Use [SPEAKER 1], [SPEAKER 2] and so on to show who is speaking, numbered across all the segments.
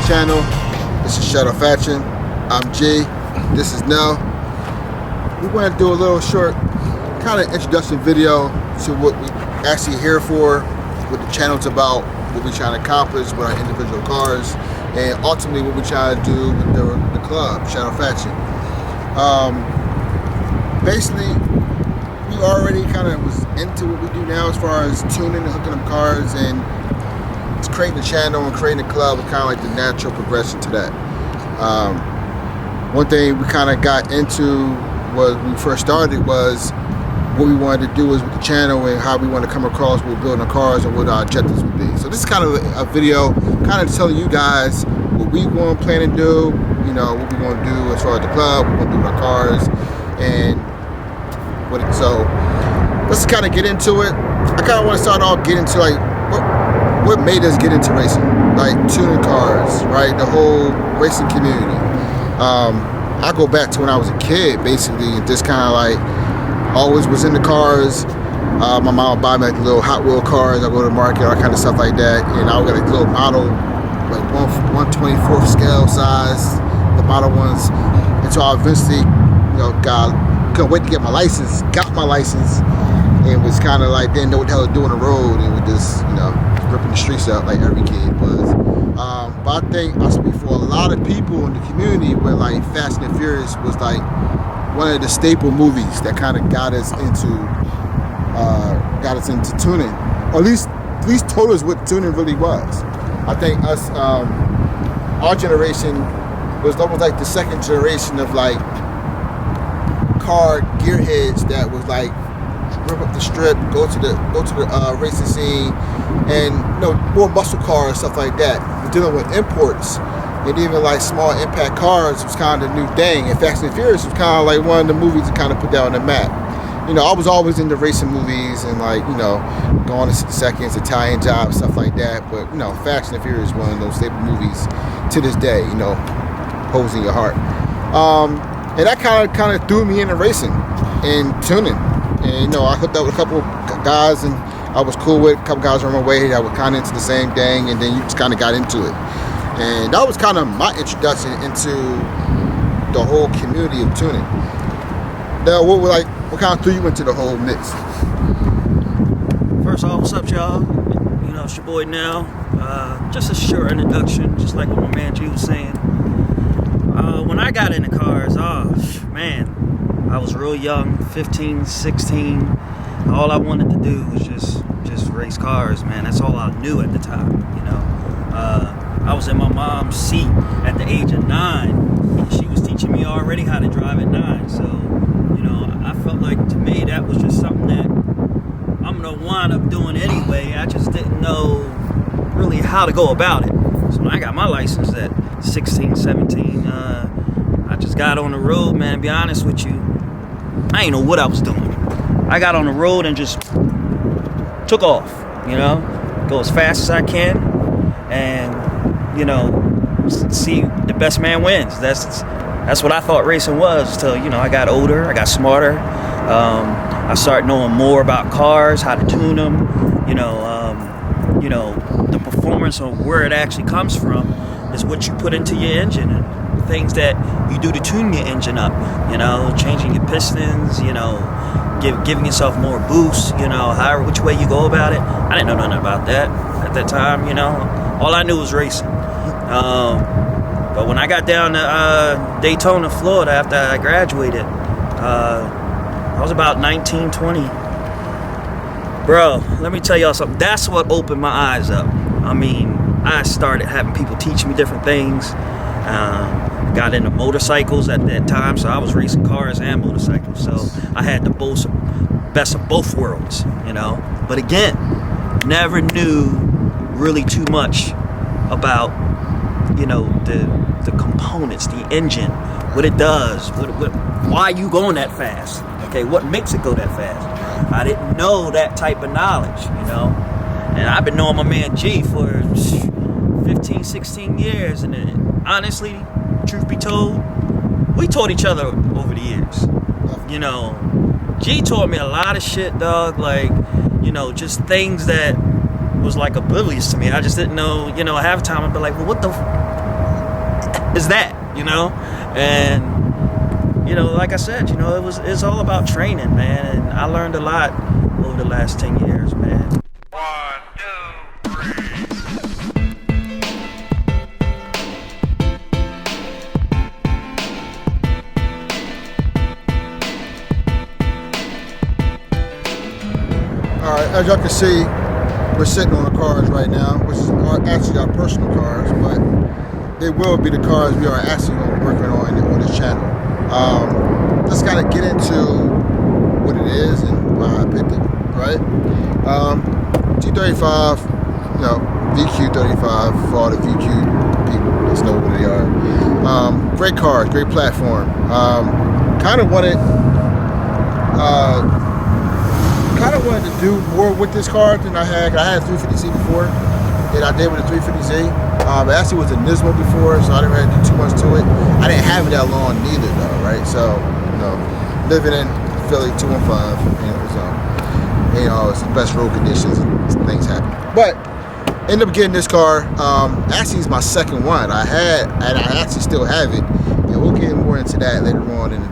[SPEAKER 1] channel. This is Shadow Faction. I'm G. This is Nell. We want to do a little short kind of introduction video to what we actually here for, what the channel's about, what we're trying to accomplish with our individual cars, and ultimately what we're trying to do with the club, Shadow Faction. Basically, we already kind of was into what we do now as far as tuning and hooking up cars, and it's creating a channel and creating a club was kind of like the natural progression to that. One thing we kind of got into was when we first started was what we wanted to do is with the channel and how we want to come across with building our cars and what our objectives would be. So this is kind of a video kind of telling you guys what we want to plan to do, you know, what we want to do as far as the club, what we want to do with our cars, and so let's kind of get into it. I kind of want to start off getting into like what made us get into racing, like tuning cars, right? The whole racing community. I go back to when I was a kid, basically, and just kind of like always was in the cars. My mom would buy me like little Hot Wheel cars. I go to the market, all kind of stuff like that, and I would get a little model, like 1/24th scale size, the model ones. And so I eventually, you know, couldn't wait to get my license. Got my license, and was kind of like didn't know what the hell to do on the road, and was just, you know, ripping the streets out like every kid was. But I think I speak for a lot of people in the community where like Fast and Furious was like one of the staple movies that kind of got us into tuning, or at least told us what tuning really was. I think us, our generation was almost like the second generation of like car gearheads that was like rip up the strip, go to the racing scene, and you know, more muscle cars and stuff like that. We're dealing with imports, and even like small impact cars was kind of the new thing. And Fast and Furious was kind of like one of the movies that kind of put that on the map. You know, I was always into racing movies and like, you know, going to 60 Seconds, Italian Job, stuff like that. But you know, Fast and Furious is one of those staple movies to this day. You know, holds in your heart. And that kind of threw me into racing and tuning. And you know, I hooked up with a couple guys, and I was cool with a couple guys on my way that were kind of into the same thing, and then you just kind of got into it. And that was kind of my introduction into the whole community of tuning. Now, what kind of threw you into the whole mix?
[SPEAKER 2] First off, what's up, y'all? You know, it's your boy Nell. Just a short introduction, just like what my man G was saying. When I got into cars, man, I was real young, 15, 16. All I wanted to do was just race cars, man. That's all I knew at the time, you know. I was in my mom's seat at the age of 9, and she was teaching me already how to drive at 9. So, you know, I felt like to me that was just something that I'm gonna wind up doing anyway. I just didn't know really how to go about it. So when I got my license at 16, 17, I just got on the road, man. To be honest with you, I ain't know what I was doing. I got on the road and just took off, you know, go as fast as I can, and, you know, see the best man wins. That's what I thought racing was till, you know, I got older, I got smarter. I started knowing more about cars, how to tune them, you know, the performance of where it actually comes from is what you put into your engine, and things that you do to tune your engine up, you know, changing your pistons, you know, giving yourself more boost, you know, however, which way you go about it. I didn't know nothing about that at that time, you know. All I knew was racing. But when I got down to Daytona, Florida, after I graduated, I was about 19, 20. Bro, let me tell y'all something. That's what opened my eyes up. I mean, I started having people teach me different things. Got into motorcycles at that time, so I was racing cars and motorcycles. So I had the best of both worlds, you know. But again, never knew really too much about, you know, the components, the engine, what it does, why you going that fast. Okay, what makes it go that fast? I didn't know that type of knowledge, you know. And I've been knowing my man G for 15, 16 years, and honestly, truth be told, we taught each other over the years. You know, G taught me a lot of shit, dog, like, you know, just things that was like oblivious to me. I just didn't know, you know, half the time I'd be like, well, is that, you know? And, you know, like I said, you know, it's all about training, man. And I learned a lot over the last 10 years, man.
[SPEAKER 3] 1, 2, 3.
[SPEAKER 1] Alright, as y'all can see, we're sitting on the cars right now, which is actually our personal cars, but they will be the cars we are actually working on this channel. Let's kind of get into what it is and why I picked it, right? G35, you know, VQ35 for all the VQ people that know what they are. Great cars, great platform. Kind of wanted to do more with this car than I had. I had a 350Z before, and I did with a 350Z. It actually was a Nismo before, so I didn't really do too much to it. I didn't have it that long neither, though, right? So, you know, living in Philly 215, you know, so, you know, it's the best road conditions and things happen. But ended up getting this car. Actually, it's my second one. I had, and I actually still have it, and we'll get more into that later on in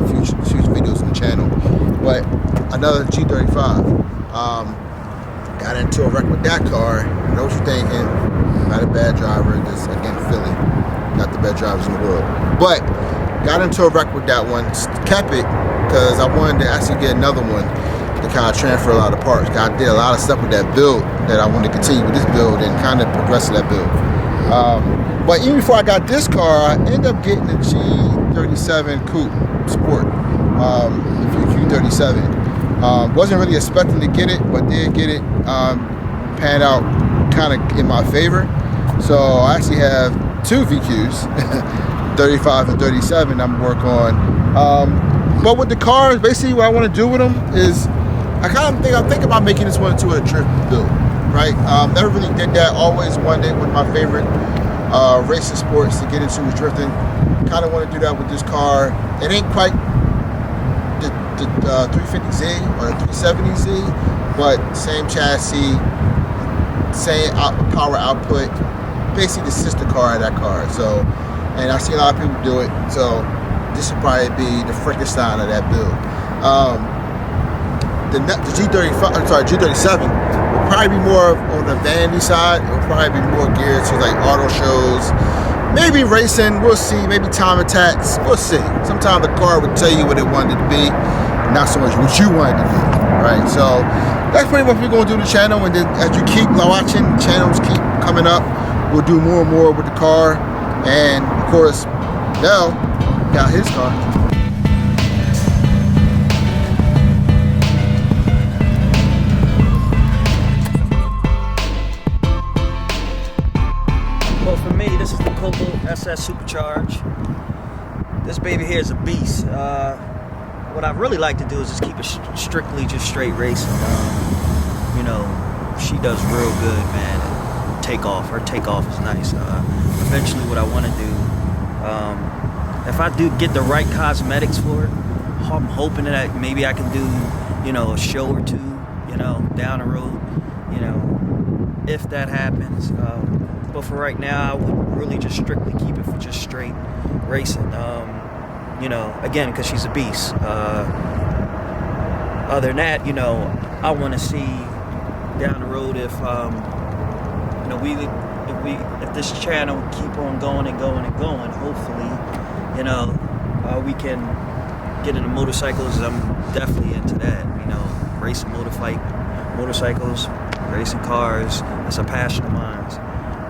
[SPEAKER 1] future videos on the channel. But another G35. Got into a wreck with that car. You know what you're thinking? Not a bad driver. Just again, Philly, not the best drivers in the world. But got into a wreck with that one. Kept it because I wanted to actually get another one to kind of transfer a lot of parts. I did a lot of stuff with that build that I wanted to continue with this build and kind of progress that build. But even before I got this car, I ended up getting a G37 Coupe Sport, the VQ37. Wasn't really expecting to get it, but did get it. Panned out kind of in my favor. So I actually have two VQs, 35 and 37 I'm working on. But with the cars, basically what I want to do with them is I'm thinking about making this one into a drift build, right? Never really did that. Always wanted it. One of my favorite racing sports to get into was drifting. Kind of want to do that with this car. It ain't quite the 350Z or the 370Z, but same chassis, same power output, basically the sister car of that car. So, and I see a lot of people do it. So this should probably be the Frankenstein of that build. The G37 will probably be more on the vanity side. It will probably be more geared to like auto shows, maybe racing. We'll see. Maybe time attacks. We'll see. Sometimes the car would tell you what it wanted to be, not so much what you wanted to be. Right. So that's pretty much what we're gonna do the channel. And then as you keep watching, channels keep coming up. We'll do more and more with the car, and of course, Nell got his car.
[SPEAKER 2] Well, for me, this is the Coco SS Supercharge. This baby here is a beast. What I really like to do is just keep it strictly just straight racing. You know, she does real good, man. Her takeoff is nice. Eventually, what I want to do, if I do get the right cosmetics for it, I'm hoping that maybe I can do, you know, a show or two, you know, down the road, you know, if that happens. But for right now, I would really just strictly keep it for just straight racing. You know, again, because she's a beast. Other than that, you know, I want to see down the road if, you know, if this channel keep on going and going and going, hopefully, you know, we can get into motorcycles. I'm definitely into that. You know, racing motorcycles, racing cars. It's a passion of mine,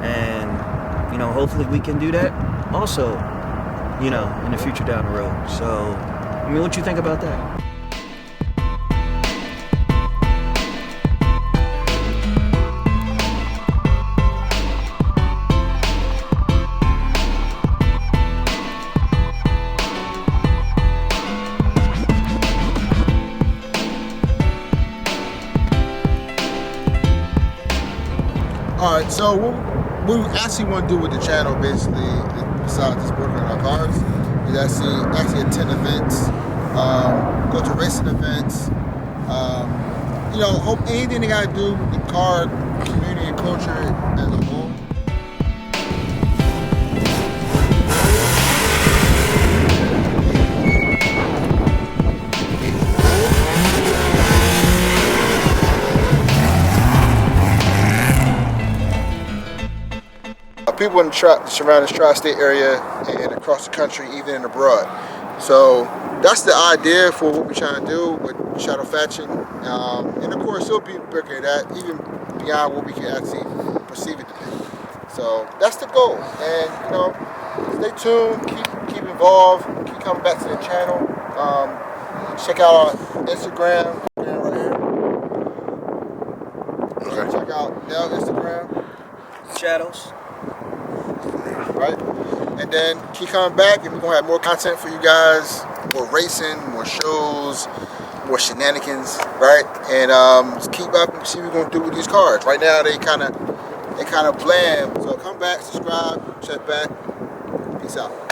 [SPEAKER 2] and you know, hopefully we can do that also, you know, in the future down the road. So, I mean, what you think about that?
[SPEAKER 1] Alright, so what we actually want to do with the channel, basically, besides just working on our cars, is actually attend events, go to racing events, you know, hope anything they got to do with the car community and culture as a whole. people in the surrounding tri-state area and across the country, even and abroad. So that's the idea for what we're trying to do with shadow fetching, and of course it'll be bigger than that, even beyond what we can actually perceive it to be. So that's the goal, and you know, stay tuned, keep involved, keep coming back to the channel. Check out our Instagram right here. Okay. Check out Nell Instagram.
[SPEAKER 2] Shadows.
[SPEAKER 1] Right? And then keep coming back, and we're gonna have more content for you guys, more racing, more shows, more shenanigans, right? And just keep up and see what we're gonna do with these cars. Right now they kind of bland. So come back, subscribe, check back. Peace out.